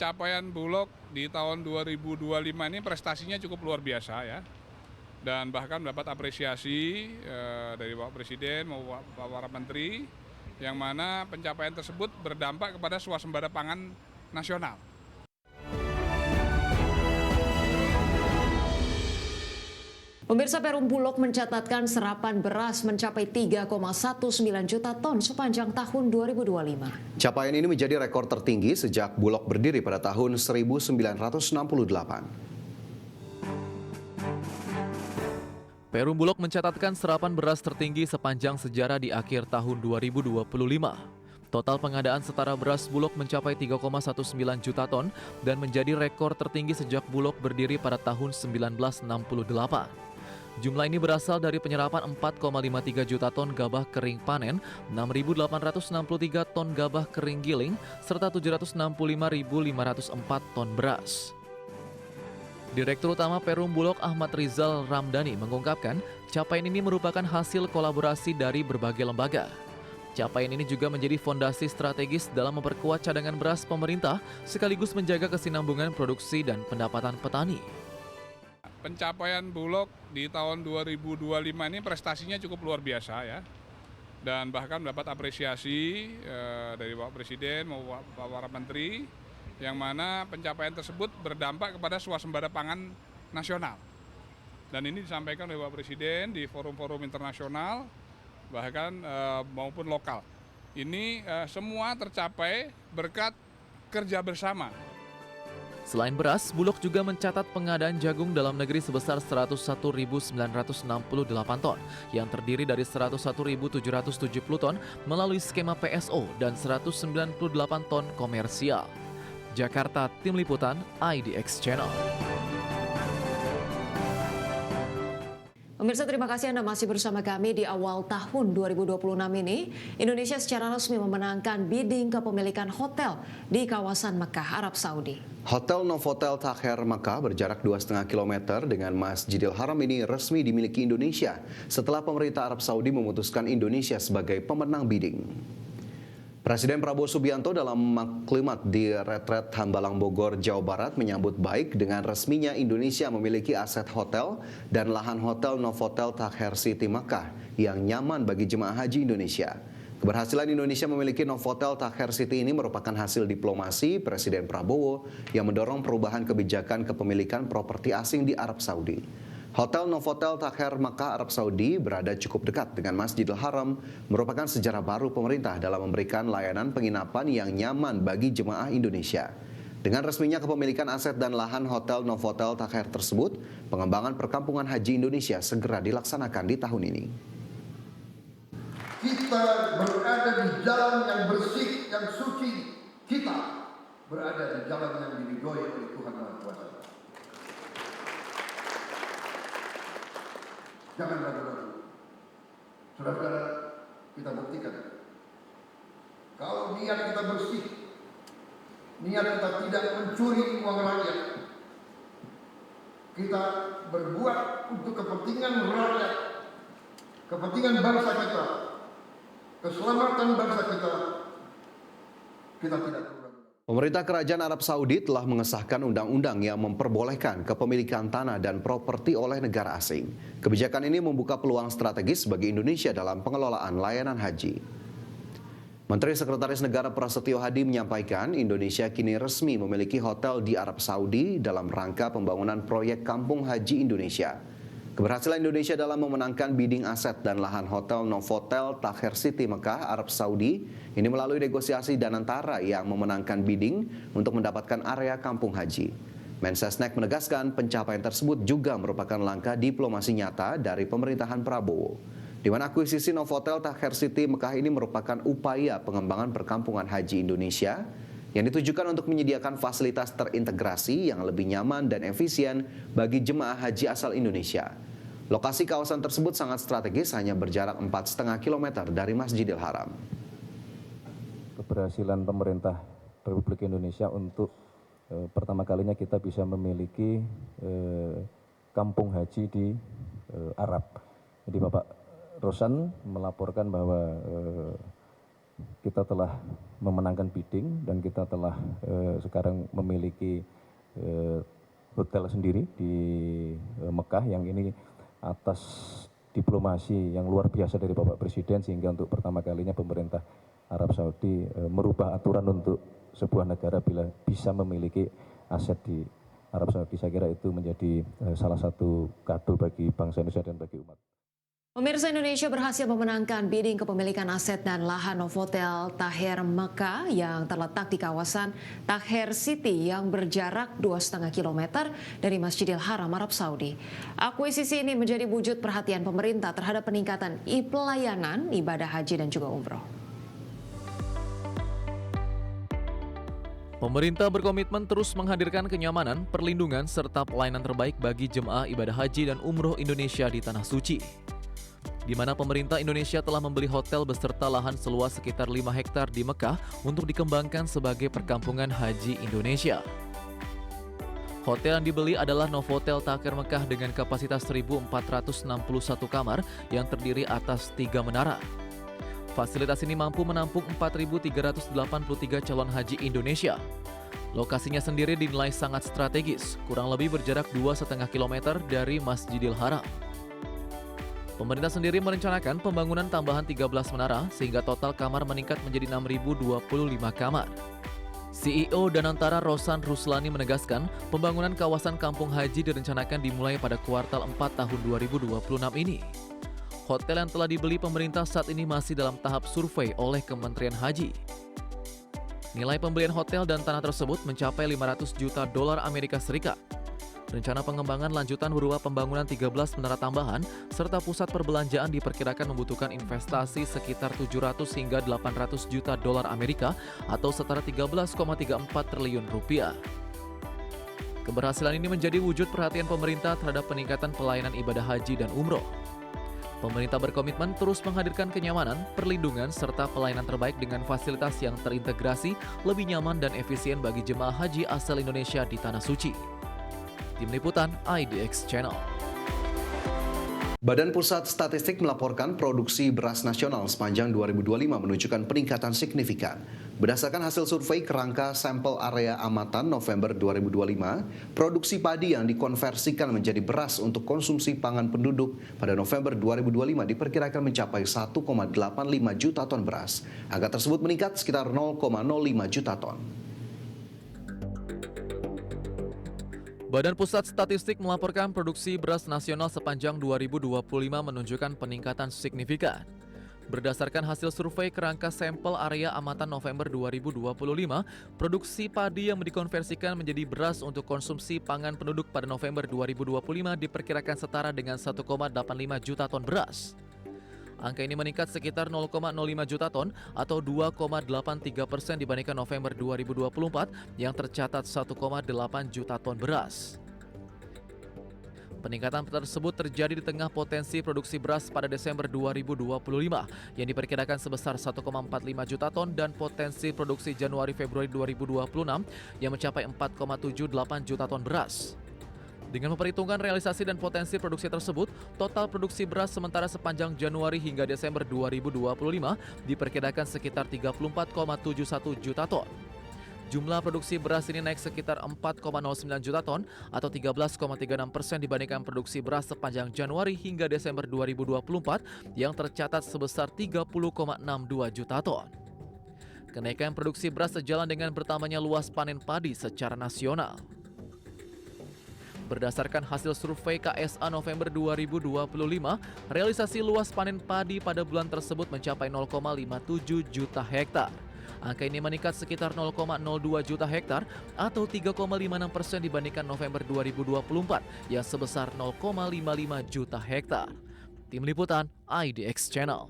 pencapaian Bulog di tahun 2025 ini prestasinya cukup luar biasa ya. Dan bahkan mendapat apresiasi dari Bapak Presiden maupun para Menteri, yang mana pencapaian tersebut berdampak kepada swasembada pangan nasional. Pemirsa, Perum Bulog mencatatkan serapan beras mencapai 3,19 juta ton sepanjang tahun 2025. Capaian ini menjadi rekor tertinggi sejak Bulog berdiri pada tahun 1968. Perum Bulog mencatatkan serapan beras tertinggi sepanjang sejarah di akhir tahun 2025. Total pengadaan setara beras Bulog mencapai 3,19 juta ton dan menjadi rekor tertinggi sejak Bulog berdiri pada tahun 1968. Jumlah ini berasal dari penyerapan 4,53 juta ton gabah kering panen, 6.863 ton gabah kering giling, serta 765.504 ton beras. Direktur Utama Perum Bulog Ahmad Rizal Ramdhani mengungkapkan, capaian ini merupakan hasil kolaborasi dari berbagai lembaga. Capaian ini juga menjadi fondasi strategis dalam memperkuat cadangan beras pemerintah, sekaligus menjaga kesinambungan produksi dan pendapatan petani. Pencapaian Bulog di tahun 2025 ini prestasinya cukup luar biasa ya. Dan bahkan mendapat apresiasi dari Bapak Presiden maupun para Menteri, yang mana pencapaian tersebut berdampak kepada swasembada pangan nasional. Dan ini disampaikan oleh Bapak Presiden di forum-forum internasional, bahkan maupun lokal. Ini semua tercapai berkat kerja bersama. Selain beras, Bulog juga mencatat pengadaan jagung dalam negeri sebesar 101.968 ton, yang terdiri dari 101.770 ton melalui skema PSO dan 198 ton komersial. Jakarta, Tim Liputan, IDX Channel. Pemirsa, terima kasih Anda masih bersama kami di awal tahun 2026 ini. Indonesia secara resmi memenangkan bidding kepemilikan hotel di kawasan Mekah, Arab Saudi. Hotel Novotel Takher Mekah berjarak 2,5 km dengan Masjidil Haram ini resmi dimiliki Indonesia setelah pemerintah Arab Saudi memutuskan Indonesia sebagai pemenang bidding. Presiden Prabowo Subianto dalam maklimat di Retret Hambalang Bogor, Jawa Barat menyambut baik dengan resminya Indonesia memiliki aset hotel dan lahan hotel Novotel Takher City Makkah yang nyaman bagi jemaah haji Indonesia. Keberhasilan Indonesia memiliki Novotel Takher City ini merupakan hasil diplomasi Presiden Prabowo yang mendorong perubahan kebijakan kepemilikan properti asing di Arab Saudi. Hotel Novotel Takher Makkah Arab Saudi berada cukup dekat dengan Masjidil Haram, merupakan sejarah baru pemerintah dalam memberikan layanan penginapan yang nyaman bagi jemaah Indonesia. Dengan resminya kepemilikan aset dan lahan Hotel Novotel Takher tersebut, pengembangan perkampungan haji Indonesia segera dilaksanakan di tahun ini. Kita berada di jalan yang bersih, yang suci. Kita berada di jalan yang diridhoi oleh Tuhan Maha Kuasa. Jangan ragu-ragu. Saudara-saudara, kita buktikan. Kalau niat kita bersih, niat kita tidak mencuri uang rakyat, kita berbuat untuk kepentingan rakyat, kepentingan bangsa kita, keselamatan bangsa kita tidak perlu. Pemerintah Kerajaan Arab Saudi telah mengesahkan undang-undang yang memperbolehkan kepemilikan tanah dan properti oleh negara asing. Kebijakan ini membuka peluang strategis bagi Indonesia dalam pengelolaan layanan haji. Menteri Sekretaris Negara Prasetyo Hadi menyampaikan Indonesia kini resmi memiliki hotel di Arab Saudi dalam rangka pembangunan proyek Kampung Haji Indonesia. Keberhasilan Indonesia dalam memenangkan bidding aset dan lahan hotel Novotel Takher City Mekah, Arab Saudi ini melalui negosiasi dan antara yang memenangkan bidding untuk mendapatkan area kampung haji. Mensesnek menegaskan pencapaian tersebut juga merupakan langkah diplomasi nyata dari pemerintahan Prabowo. Di mana akuisisi Novotel Takher City Mekah ini merupakan upaya pengembangan perkampungan haji Indonesia yang ditujukan untuk menyediakan fasilitas terintegrasi yang lebih nyaman dan efisien bagi jemaah haji asal Indonesia. Lokasi kawasan tersebut sangat strategis, hanya berjarak 4,5 km dari Masjidil Haram. Keberhasilan pemerintah Republik Indonesia untuk pertama kalinya kita bisa memiliki kampung haji di Arab. Jadi Bapak Rosan melaporkan bahwa kita telah memenangkan bidding dan kita telah sekarang memiliki hotel sendiri di Mekah yang ini atas diplomasi yang luar biasa dari Bapak Presiden, sehingga untuk pertama kalinya pemerintah Arab Saudi merubah aturan untuk sebuah negara bila bisa memiliki aset di Arab Saudi. Saya kira itu menjadi salah satu kado bagi bangsa Indonesia dan bagi umat. Pemirsa, Indonesia berhasil memenangkan bidding kepemilikan aset dan lahan Novotel Taher Mekah yang terletak di kawasan Taher City yang berjarak 2,5 km dari Masjidil Haram Arab Saudi. Akuisisi ini menjadi wujud perhatian pemerintah terhadap peningkatan pelayanan ibadah haji dan juga umroh. Pemerintah berkomitmen terus menghadirkan kenyamanan, perlindungan, serta pelayanan terbaik bagi jemaah ibadah haji dan umroh Indonesia di Tanah Suci, di mana pemerintah Indonesia telah membeli hotel beserta lahan seluas sekitar 5 hektar di Mekah untuk dikembangkan sebagai perkampungan haji Indonesia. Hotel yang dibeli adalah Novotel Taher Mekah dengan kapasitas 1.461 kamar yang terdiri atas 3 menara. Fasilitas ini mampu menampung 4.383 calon haji Indonesia. Lokasinya sendiri dinilai sangat strategis, kurang lebih berjarak 2,5 km dari Masjidil Haram. Pemerintah sendiri merencanakan pembangunan tambahan 13 menara sehingga total kamar meningkat menjadi 6.025 kamar. CEO Danantara Rosan Ruslani menegaskan pembangunan kawasan kampung haji direncanakan dimulai pada kuartal 4 tahun 2026 ini. Hotel yang telah dibeli pemerintah saat ini masih dalam tahap survei oleh Kementerian Haji. Nilai pembelian hotel dan tanah tersebut mencapai 500 juta dolar Amerika Serikat. Rencana pengembangan lanjutan berupa pembangunan 13 menara tambahan serta pusat perbelanjaan diperkirakan membutuhkan investasi sekitar 700 hingga 800 juta dolar Amerika atau setara 13,34 triliun rupiah. Keberhasilan ini menjadi wujud perhatian pemerintah terhadap peningkatan pelayanan ibadah haji dan umroh. Pemerintah berkomitmen terus menghadirkan kenyamanan, perlindungan, serta pelayanan terbaik dengan fasilitas yang terintegrasi, lebih nyaman dan efisien bagi jemaah haji asal Indonesia di Tanah Suci. Tim Liputan IDX Channel. Badan Pusat Statistik melaporkan produksi beras nasional sepanjang 2025 menunjukkan peningkatan signifikan. Berdasarkan hasil survei kerangka sampel area amatan November 2025, produksi padi yang dikonversikan menjadi beras untuk konsumsi pangan penduduk pada November 2025 diperkirakan mencapai 1,85 juta ton beras. Angka tersebut meningkat sekitar 0,05 juta ton. Badan Pusat Statistik melaporkan produksi beras nasional sepanjang 2025 menunjukkan peningkatan signifikan. Berdasarkan hasil survei kerangka sampel area amatan November 2025, produksi padi yang dikonversikan menjadi beras untuk konsumsi pangan penduduk pada November 2025 diperkirakan setara dengan 1,85 juta ton beras. Angka ini meningkat sekitar 0,05 juta ton atau 2,83% dibandingkan November 2024 yang tercatat 1,8 juta ton beras. Peningkatan tersebut terjadi di tengah potensi produksi beras pada Desember 2025 yang diperkirakan sebesar 1,45 juta ton dan potensi produksi Januari-Februari 2026 yang mencapai 4,78 juta ton beras. Dengan memperhitungkan realisasi dan potensi produksi tersebut, total produksi beras sementara sepanjang Januari hingga Desember 2025 diperkirakan sekitar 34,71 juta ton. Jumlah produksi beras ini naik sekitar 4,09 juta ton atau 13,36% dibandingkan produksi beras sepanjang Januari hingga Desember 2024 yang tercatat sebesar 30,62 juta ton. Kenaikan produksi beras sejalan dengan bertambahnya luas panen padi secara nasional. Berdasarkan hasil survei KSA November 2025, realisasi luas panen padi pada bulan tersebut mencapai 0,57 juta hektar. Angka ini meningkat sekitar 0,02 juta hektar atau 3,56% dibandingkan November 2024 yang sebesar 0,55 juta hektar. Tim Liputan IDX Channel.